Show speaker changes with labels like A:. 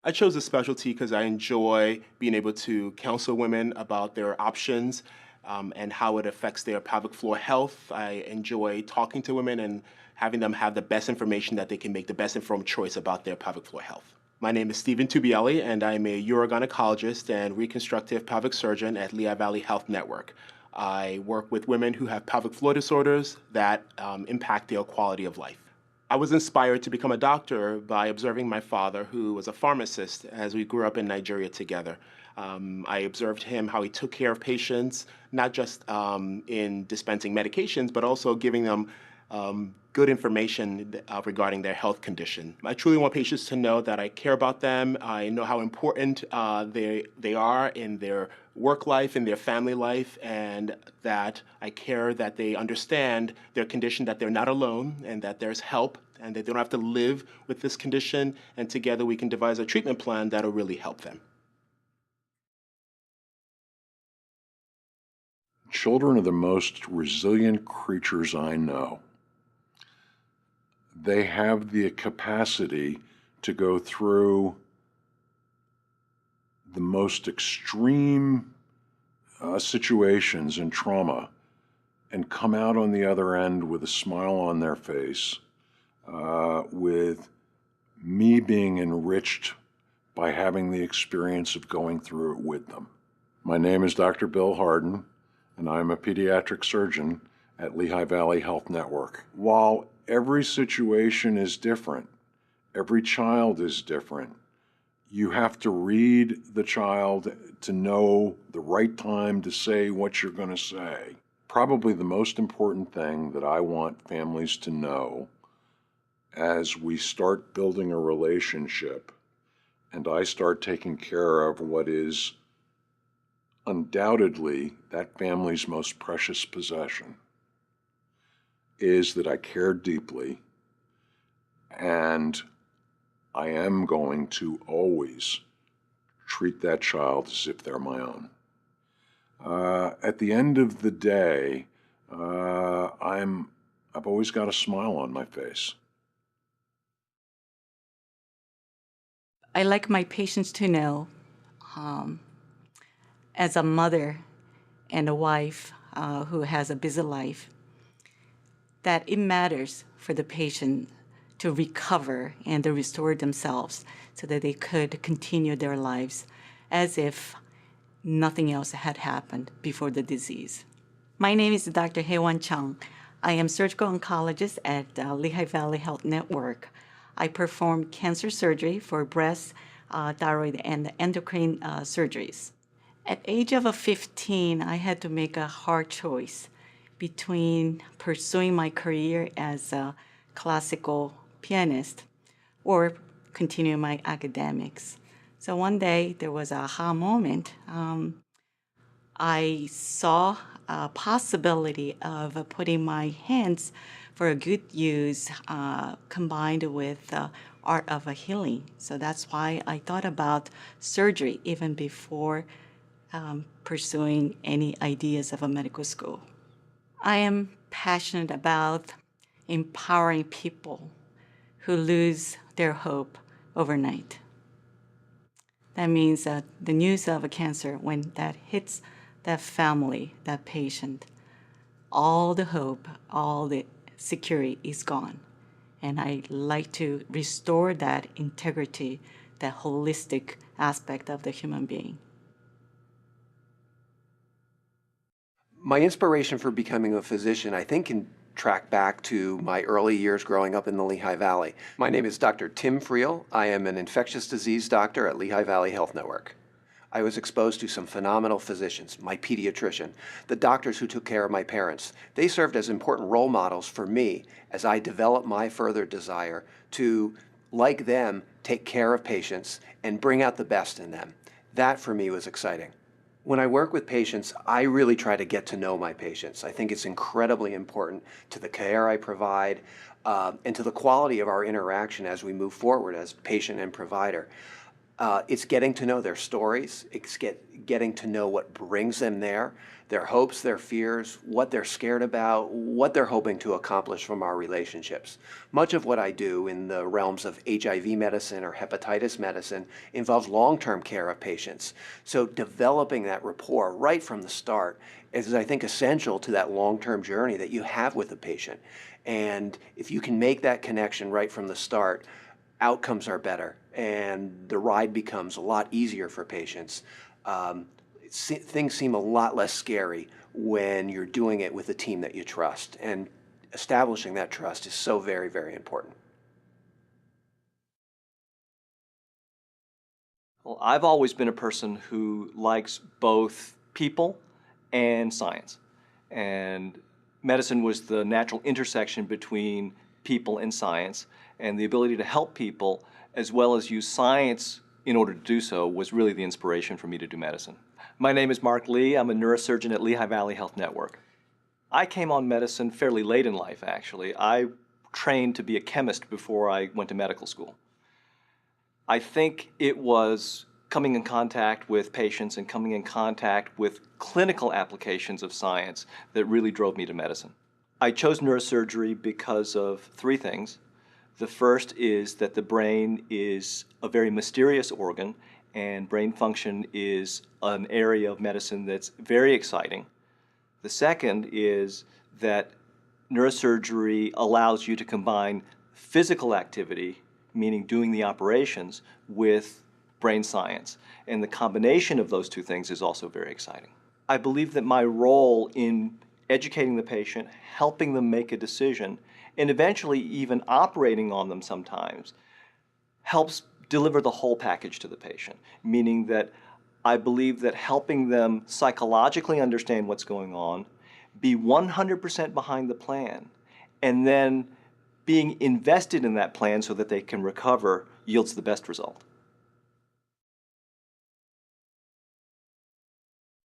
A: I chose this specialty because I enjoy being able to counsel women about their options and how it affects their pelvic floor health. I enjoy talking to women and having them have the best information that they can make the best informed choice about their pelvic floor health. My name is Stephen Tubielli, and I'm a urogynecologist and reconstructive pelvic surgeon at Lehigh Valley Health Network. I work with women who have pelvic floor disorders that impact their quality of life. I was inspired to become a doctor by observing my father, who was a pharmacist, as we grew up in Nigeria together. I observed him how he took care of patients, not just in dispensing medications, but also giving them good information regarding their health condition. I truly want patients to know that I care about them. I know how important they are in their work life, in their family life, and that I care that they understand their condition, that they're not alone, and that there's help, and that they don't have to live with this condition, and together we can devise a treatment plan that'll really help them.
B: Children are the most resilient creatures I know. They have the capacity to go through the most extreme situations and trauma and come out on the other end with a smile on their face, with me being enriched by having the experience of going through it with them. My name is Dr. Bill Harden, and I'm a pediatric surgeon at Lehigh Valley Health Network. While every situation is different, every child is different, you have to read the child to know the right time to say what you're going to say. Probably the most important thing that I want families to know as we start building a relationship and I start taking care of what is undoubtedly that family's most precious possession, is that I care deeply and I am going to always treat that child as if they're my own. At the end of the day, I've always got a smile on my face.
C: I like my patients to know, um, as a mother and a wife who has a busy life, that it matters for the patient to recover and to restore themselves so that they could continue their lives as if nothing else had happened before the disease. My name is Dr. Haewon Chung. I am surgical oncologist at Lehigh Valley Health Network. I perform cancer surgery for breast, thyroid, and endocrine surgeries. At age of 15, I had to make a hard choice between pursuing my career as a classical pianist or continuing my academics. So one day there was a aha moment. I saw a possibility of putting my hands for a good use combined with art of a healing. So that's why I thought about surgery even before pursuing any ideas of a medical school. I am passionate about empowering people who lose their hope overnight. That means that the news of a cancer, when that hits that family, that patient, all the hope, all the security is gone. And I like to restore that integrity, that holistic aspect of the human being.
D: My inspiration for becoming a physician, I think, can track back to my early years growing up in the Lehigh Valley. My name is Dr. Tim Friel. I am an infectious disease doctor at Lehigh Valley Health Network. I was exposed to some phenomenal physicians, my pediatrician, the doctors who took care of my parents. They served as important role models for me as I developed my further desire to, like them, take care of patients and bring out the best in them. That, for me, was exciting. When I work with patients, I really try to get to know my patients. I think it's incredibly important to the care I provide and to the quality of our interaction as we move forward as patient and provider. It's getting to know their stories. It's getting to know what brings them there, their hopes, their fears, what they're scared about, what they're hoping to accomplish from our relationships. Much of what I do in the realms of HIV medicine or hepatitis medicine involves long-term care of patients. So developing that rapport right from the start is, I think, essential to that long-term journey that you have with the patient. And if you can make that connection right from the start, outcomes are better and the ride becomes a lot easier for patients. Things seem a lot less scary when you're doing it with a team that you trust, and establishing that trust is so very, very important.
E: Well, I've always been a person who likes both people and science. And medicine was the natural intersection between people and science, and the ability to help people as well as use science in order to do so was really the inspiration for me to do medicine. My name is Mark Lee. I'm a neurosurgeon at Lehigh Valley Health Network. I came on medicine fairly late in life, actually. I trained to be a chemist before I went to medical school. I think it was coming in contact with patients and coming in contact with clinical applications of science that really drove me to medicine. I chose neurosurgery because of three things. The first is that the brain is a very mysterious organ, and brain function is an area of medicine that's very exciting. The second is that neurosurgery allows you to combine physical activity, meaning doing the operations, with brain science. And the combination of those two things is also very exciting. I believe that my role in educating the patient, helping them make a decision, and eventually even operating on them sometimes, helps deliver the whole package to the patient, meaning that I believe that helping them psychologically understand what's going on, be 100% behind the plan, and then being invested in that plan so that they can recover yields the best result.